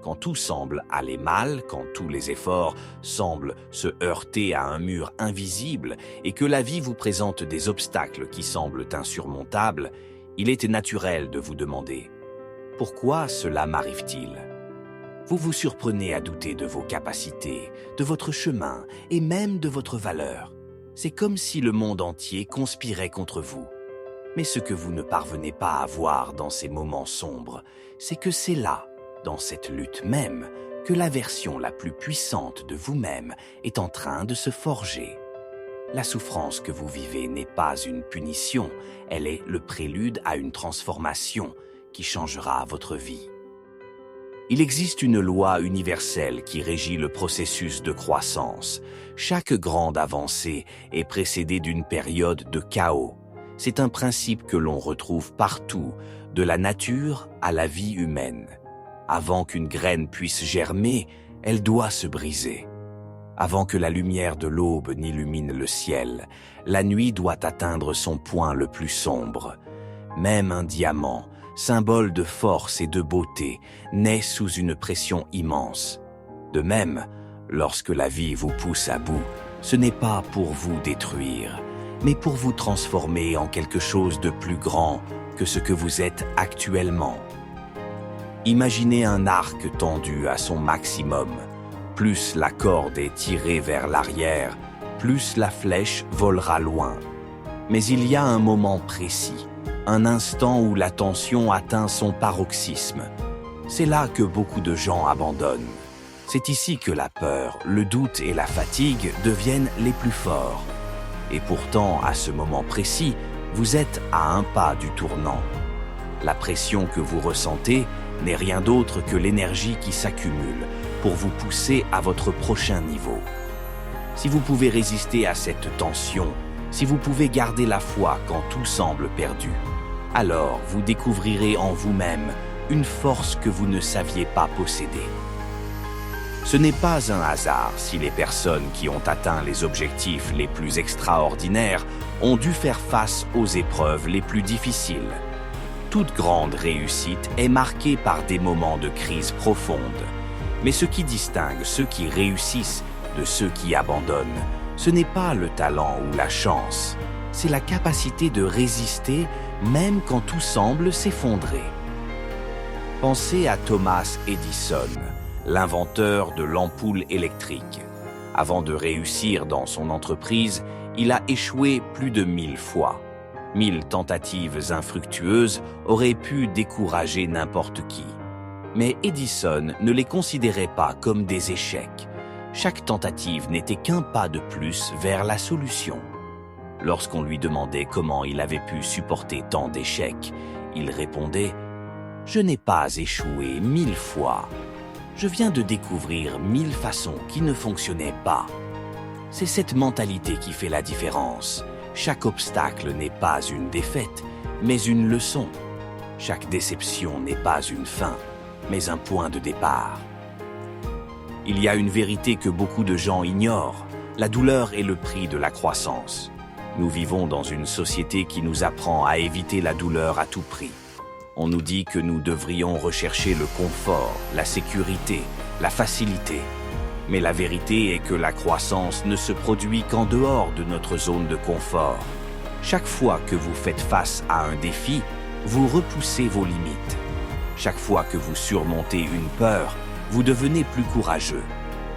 quand tout semble aller mal, quand tous les efforts semblent se heurter à un mur invisible et que la vie vous présente des obstacles qui semblent insurmontables, il est naturel de vous demander « Pourquoi cela m'arrive-t-il » Vous vous surprenez à douter de vos capacités, de votre chemin et même de votre valeur. C'est comme si le monde entier conspirait contre vous. Mais ce que vous ne parvenez pas à voir dans ces moments sombres, c'est que c'est là, dans cette lutte même, que la version la plus puissante de vous-même est en train de se forger. La souffrance que vous vivez n'est pas une punition, elle est le prélude à une transformation qui changera votre vie. Il existe une loi universelle qui régit le processus de croissance. Chaque grande avancée est précédée d'une période de chaos. C'est un principe que l'on retrouve partout, de la nature à la vie humaine. Avant qu'une graine puisse germer, elle doit se briser. Avant que la lumière de l'aube n'illumine le ciel, la nuit doit atteindre son point le plus sombre. Même un diamant, symbole de force et de beauté, naît sous une pression immense. De même, lorsque la vie vous pousse à bout, ce n'est pas pour vous détruire, mais pour vous transformer en quelque chose de plus grand que ce que vous êtes actuellement. Imaginez un arc tendu à son maximum. Plus la corde est tirée vers l'arrière, plus la flèche volera loin. Mais il y a un moment précis, un instant où la tension atteint son paroxysme. C'est là que beaucoup de gens abandonnent. C'est ici que la peur, le doute et la fatigue deviennent les plus forts. Et pourtant, à ce moment précis, vous êtes à un pas du tournant. La pression que vous ressentez n'est rien d'autre que l'énergie qui s'accumule pour vous pousser à votre prochain niveau. Si vous pouvez résister à cette tension, si vous pouvez garder la foi quand tout semble perdu, alors vous découvrirez en vous-même une force que vous ne saviez pas posséder. Ce n'est pas un hasard si les personnes qui ont atteint les objectifs les plus extraordinaires ont dû faire face aux épreuves les plus difficiles. Toute grande réussite est marquée par des moments de crise profonde. Mais ce qui distingue ceux qui réussissent de ceux qui abandonnent, ce n'est pas le talent ou la chance, c'est la capacité de résister même quand tout semble s'effondrer. Pensez à Thomas Edison, l'inventeur de l'ampoule électrique. Avant de réussir dans son entreprise, il a échoué plus de 1000 fois. 1000 tentatives infructueuses auraient pu décourager n'importe qui. Mais Edison ne les considérait pas comme des échecs. Chaque tentative n'était qu'un pas de plus vers la solution. Lorsqu'on lui demandait comment il avait pu supporter tant d'échecs, il répondait « Je n'ai pas échoué 1000 fois. Je viens de découvrir 1000 façons qui ne fonctionnaient pas. » C'est cette mentalité qui fait la différence. Chaque obstacle n'est pas une défaite, mais une leçon. Chaque déception n'est pas une fin, mais un point de départ. Il y a une vérité que beaucoup de gens ignorent. La douleur est le prix de la croissance. Nous vivons dans une société qui nous apprend à éviter la douleur à tout prix. On nous dit que nous devrions rechercher le confort, la sécurité, la facilité. Mais la vérité est que la croissance ne se produit qu'en dehors de notre zone de confort. Chaque fois que vous faites face à un défi, vous repoussez vos limites. Chaque fois que vous surmontez une peur, vous devenez plus courageux.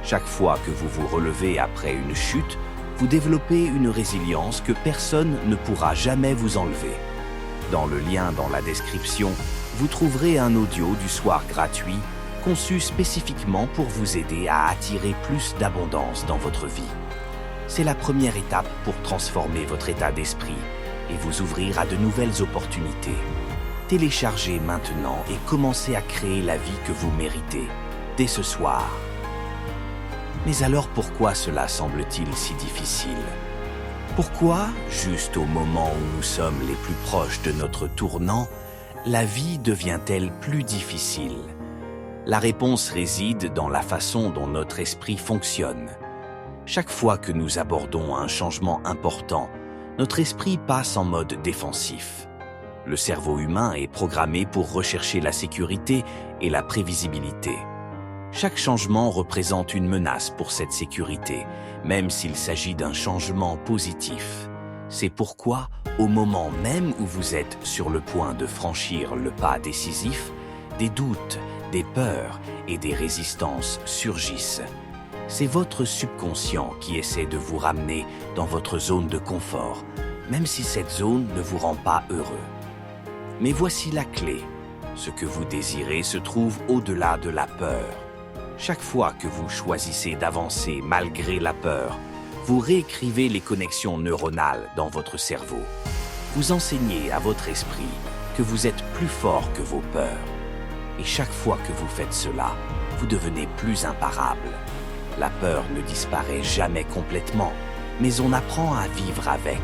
Chaque fois que vous vous relevez après une chute, vous développez une résilience que personne ne pourra jamais vous enlever. Dans le lien dans la description, vous trouverez un audio du soir gratuit conçu spécifiquement pour vous aider à attirer plus d'abondance dans votre vie. C'est la première étape pour transformer votre état d'esprit et vous ouvrir à de nouvelles opportunités. Téléchargez maintenant et commencez à créer la vie que vous méritez, dès ce soir. Mais alors pourquoi cela semble-t-il si difficile ? Pourquoi, juste au moment où nous sommes les plus proches de notre tournant, la vie devient-elle plus difficile ? La réponse réside dans la façon dont notre esprit fonctionne. Chaque fois que nous abordons un changement important, notre esprit passe en mode défensif. Le cerveau humain est programmé pour rechercher la sécurité et la prévisibilité. Chaque changement représente une menace pour cette sécurité, même s'il s'agit d'un changement positif. C'est pourquoi, au moment même où vous êtes sur le point de franchir le pas décisif, des doutes, des peurs et des résistances surgissent. C'est votre subconscient qui essaie de vous ramener dans votre zone de confort, même si cette zone ne vous rend pas heureux. Mais voici la clé. Ce que vous désirez se trouve au-delà de la peur. Chaque fois que vous choisissez d'avancer malgré la peur, vous réécrivez les connexions neuronales dans votre cerveau. Vous enseignez à votre esprit que vous êtes plus fort que vos peurs. Et chaque fois que vous faites cela, vous devenez plus imparable. La peur ne disparaît jamais complètement, mais on apprend à vivre avec.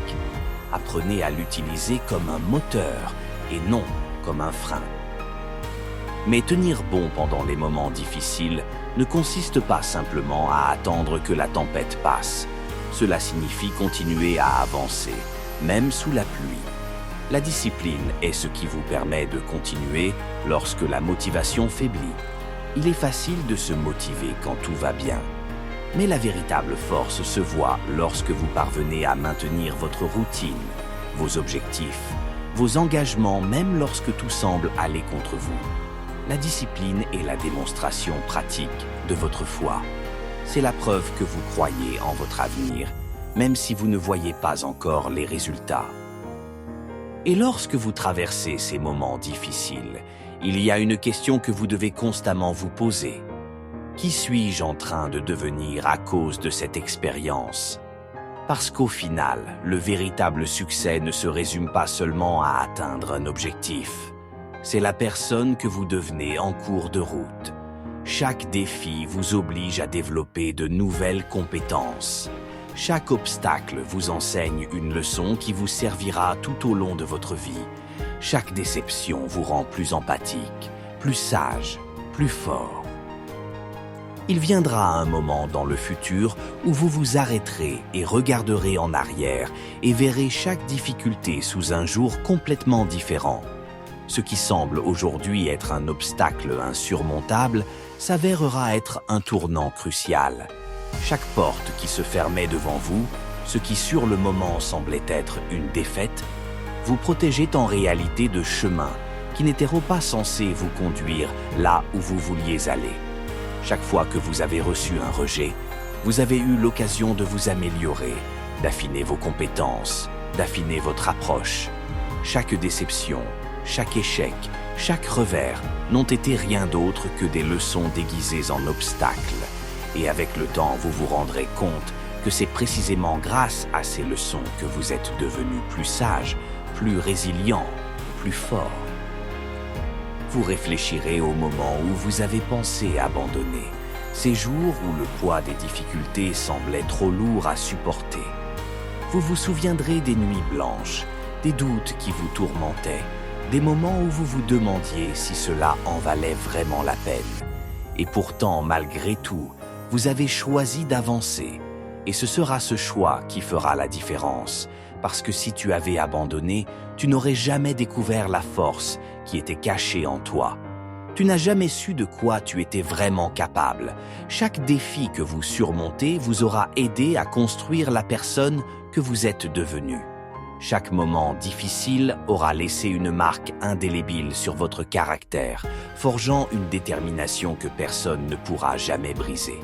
Apprenez à l'utiliser comme un moteur et non comme un frein. Mais tenir bon pendant les moments difficiles ne consiste pas simplement à attendre que la tempête passe. Cela signifie continuer à avancer, même sous la pluie. La discipline est ce qui vous permet de continuer lorsque la motivation faiblit. Il est facile de se motiver quand tout va bien. Mais la véritable force se voit lorsque vous parvenez à maintenir votre routine, vos objectifs, vos engagements, même lorsque tout semble aller contre vous. La discipline est la démonstration pratique de votre foi. C'est la preuve que vous croyez en votre avenir, même si vous ne voyez pas encore les résultats. Et lorsque vous traversez ces moments difficiles, il y a une question que vous devez constamment vous poser. Qui suis-je en train de devenir à cause de cette expérience? Parce qu'au final, le véritable succès ne se résume pas seulement à atteindre un objectif. C'est la personne que vous devenez en cours de route. Chaque défi vous oblige à développer de nouvelles compétences. Chaque obstacle vous enseigne une leçon qui vous servira tout au long de votre vie. Chaque déception vous rend plus empathique, plus sage, plus fort. Il viendra un moment dans le futur où vous vous arrêterez et regarderez en arrière et verrez chaque difficulté sous un jour complètement différent. Ce qui semble aujourd'hui être un obstacle insurmontable s'avérera être un tournant crucial. Chaque porte qui se fermait devant vous, ce qui sur le moment semblait être une défaite, vous protégeait en réalité de chemins qui n'étaient pas censés vous conduire là où vous vouliez aller. Chaque fois que vous avez reçu un rejet, vous avez eu l'occasion de vous améliorer, d'affiner vos compétences, d'affiner votre approche. Chaque déception, chaque échec, chaque revers n'ont été rien d'autre que des leçons déguisées en obstacles. Et avec le temps, vous vous rendrez compte que c'est précisément grâce à ces leçons que vous êtes devenu plus sage, plus résilient, plus fort. Vous réfléchirez au moment où vous avez pensé abandonner, ces jours où le poids des difficultés semblait trop lourd à supporter. Vous vous souviendrez des nuits blanches, des doutes qui vous tourmentaient, des moments où vous vous demandiez si cela en valait vraiment la peine. Et pourtant, malgré tout, vous avez choisi d'avancer. Et ce sera ce choix qui fera la différence. Parce que si tu avais abandonné, tu n'aurais jamais découvert la force qui était cachée en toi. Tu n'as jamais su de quoi tu étais vraiment capable. Chaque défi que vous surmontez vous aura aidé à construire la personne que vous êtes devenue. Chaque moment difficile aura laissé une marque indélébile sur votre caractère, forgeant une détermination que personne ne pourra jamais briser.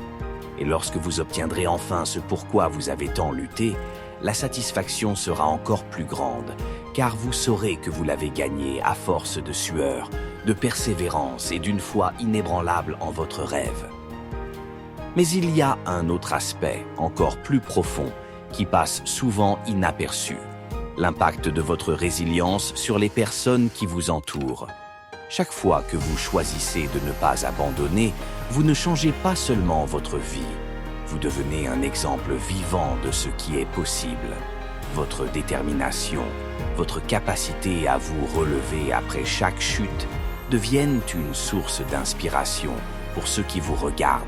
Et lorsque vous obtiendrez enfin ce pourquoi vous avez tant lutté, la satisfaction sera encore plus grande, car vous saurez que vous l'avez gagné à force de sueur, de persévérance et d'une foi inébranlable en votre rêve. Mais il y a un autre aspect, encore plus profond, qui passe souvent inaperçu. L'impact de votre résilience sur les personnes qui vous entourent. Chaque fois que vous choisissez de ne pas abandonner, vous ne changez pas seulement votre vie. Vous devenez un exemple vivant de ce qui est possible. Votre détermination, votre capacité à vous relever après chaque chute deviennent une source d'inspiration pour ceux qui vous regardent.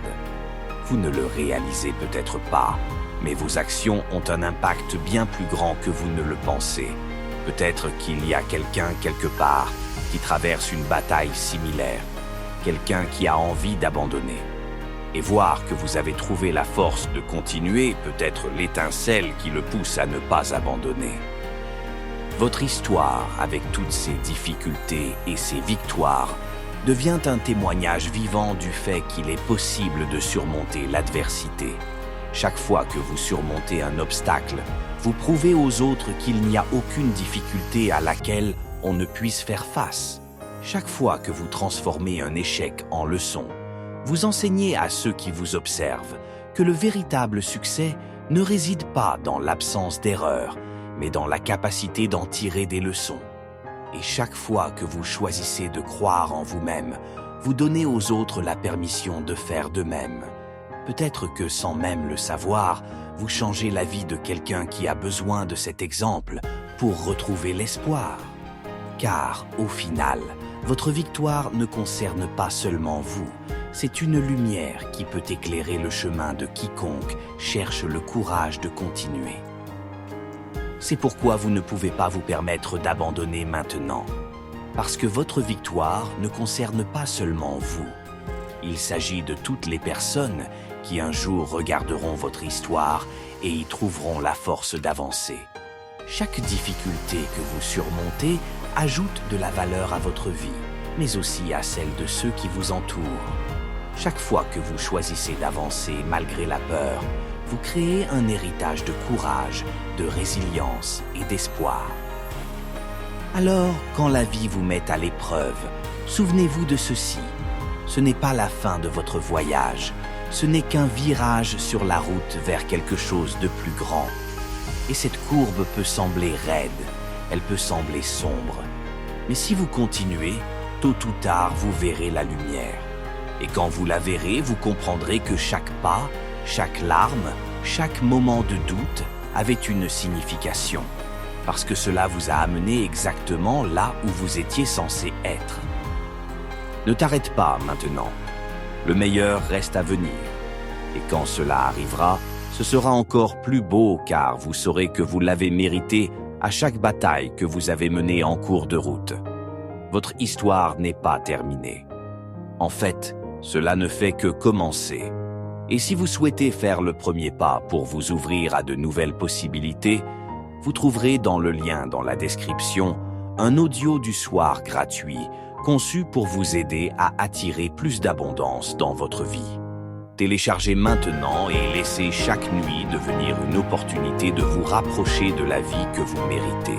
Vous ne le réalisez peut-être pas, mais vos actions ont un impact bien plus grand que vous ne le pensez. Peut-être qu'il y a quelqu'un quelque part qui traverse une bataille similaire, quelqu'un qui a envie d'abandonner. Et voir que vous avez trouvé la force de continuer peut être l'étincelle qui le pousse à ne pas abandonner. Votre histoire, avec toutes ses difficultés et ses victoires, devient un témoignage vivant du fait qu'il est possible de surmonter l'adversité. Chaque fois que vous surmontez un obstacle, vous prouvez aux autres qu'il n'y a aucune difficulté à laquelle on ne puisse faire face. Chaque fois que vous transformez un échec en leçon, vous enseignez à ceux qui vous observent que le véritable succès ne réside pas dans l'absence d'erreur, mais dans la capacité d'en tirer des leçons. Et chaque fois que vous choisissez de croire en vous-même, vous donnez aux autres la permission de faire de même. Peut-être que sans même le savoir, vous changez la vie de quelqu'un qui a besoin de cet exemple pour retrouver l'espoir. Car, au final, votre victoire ne concerne pas seulement vous, c'est une lumière qui peut éclairer le chemin de quiconque cherche le courage de continuer. C'est pourquoi vous ne pouvez pas vous permettre d'abandonner maintenant. Parce que votre victoire ne concerne pas seulement vous. Il s'agit de toutes les personnes qui un jour regarderont votre histoire et y trouveront la force d'avancer. Chaque difficulté que vous surmontez ajoute de la valeur à votre vie, mais aussi à celle de ceux qui vous entourent. Chaque fois que vous choisissez d'avancer malgré la peur, vous créez un héritage de courage, de résilience et d'espoir. Alors, quand la vie vous met à l'épreuve, souvenez-vous de ceci. Ce n'est pas la fin de votre voyage, ce n'est qu'un virage sur la route vers quelque chose de plus grand. Et cette courbe peut sembler raide, elle peut sembler sombre. Mais si vous continuez, tôt ou tard, vous verrez la lumière. Et quand vous la verrez, vous comprendrez que chaque pas, chaque larme, chaque moment de doute avait une signification. Parce que cela vous a amené exactement là où vous étiez censé être. Ne t'arrête pas maintenant. Le meilleur reste à venir. Et quand cela arrivera, ce sera encore plus beau car vous saurez que vous l'avez mérité à chaque bataille que vous avez menée en cours de route. Votre histoire n'est pas terminée. En fait, cela ne fait que commencer. Et si vous souhaitez faire le premier pas pour vous ouvrir à de nouvelles possibilités, vous trouverez dans le lien dans la description un audio du soir gratuit conçu pour vous aider à attirer plus d'abondance dans votre vie. Téléchargez maintenant et laissez chaque nuit devenir une opportunité de vous rapprocher de la vie que vous méritez.